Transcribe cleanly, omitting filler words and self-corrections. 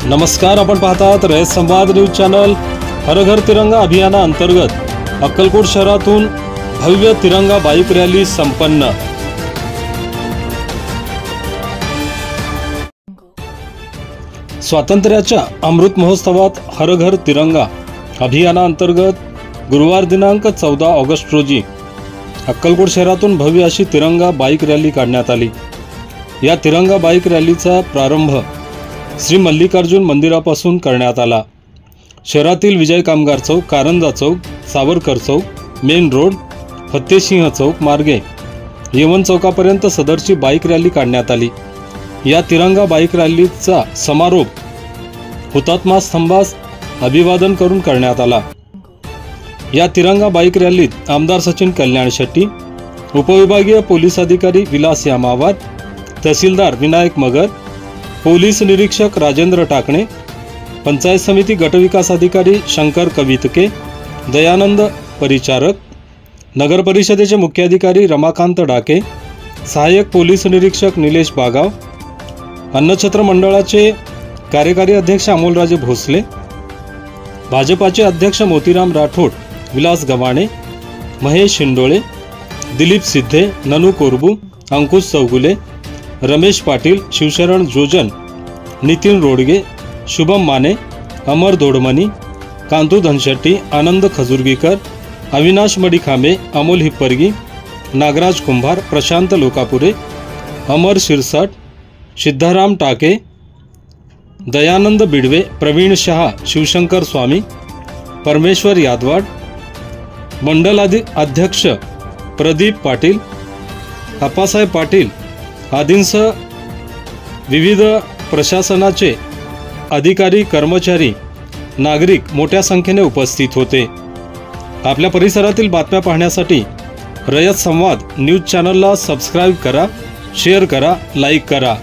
नमस्कार, आपण पाहतात रयत संवाद न्यूज चॅनल। हर घर तिरंगा अभियानाअंतर्गत अक्कलकोट शहरातून भव्य तिरंगा बाईक रॅली संपन्न। स्वातंत्र्याच्या अमृत महोत्सवात हर घर तिरंगा अभियानाअंतर्गत गुरुवार दिनांक 14 ऑगस्ट रोजी अक्कलकोट शहरातून भव्य अशी तिरंगा बाईक रॅली काढण्यात आली। या तिरंगा बाईक रॅलीचा प्रारंभ श्री मल्लिकार्जुन मंदिरापासून करण्यात आला। शहरातील विजय कामगार चौक, कारंजा चौक, सावरकर चौक, मेन रोड, फत्तेसिंह चौक मार्गे येवन चौकापर्यंत सदरची बाईक रॅली काढण्यात आली। या तिरंगा बाईक रॅलीचा समारोप हुतात्मा स्तंभास अभिवादन करून करण्यात आला। या तिरंगा बाईक रॅलीत आमदार सचिन कल्याण शेट्टी, उपविभागीय पोलीस अधिकारी विलास यामावार, तहसीलदार विनायक मगर, पोलीस निरीक्षक राजेंद्र टाकणे, पंचायत समिती गटविकास अधिकारी शंकर कवितके, दयानंद परिचारक, नगर परिषदेचे मुख्य अधिकारी रमाकांत डाके, सहाय्यक पोलीस निरीक्षक निलेश बागाव, अन्नछत्र मंडळाचे कार्यकारी अध्यक्ष अमोलराजे भोसले, भाजपाचे अध्यक्ष मोतीराम राठोड, विलास गव्हाणे, महेश शिंदोळे, दिलीप सिद्धे, ननू कोरबू, अंकुश चौगुले, रमेश पाटील, शिवशरण जोजन, नितीन रोडगे, शुभम माने, अमर दोडमनी, कांतू धनशेट्टी, आनंद खजुर्गीकर, अविनाश मडिखांबे, अमोल हिप्परगी, नागराज कुंभार, प्रशांत लोकापुरे, अमर शिरसाट, सिद्धाराम टाके, दयानंद बिडवे, प्रवीण शहा, शिवशंकर स्वामी, परमेश्वर यादवाड, मंडल अध्यक्ष प्रदीप पाटील, आप्पासाहेब पाटील आदींसह विविध प्रशासनाचे अधिकारी, कर्मचारी, नागरिक मोठ्या संख्येने उपस्थित होते। आपल्या परिसरातील बातम्या पाहण्यासाठी रयत संवाद न्यूज चॅनलला सबस्क्राइब करा, शेअर करा, लाईक करा।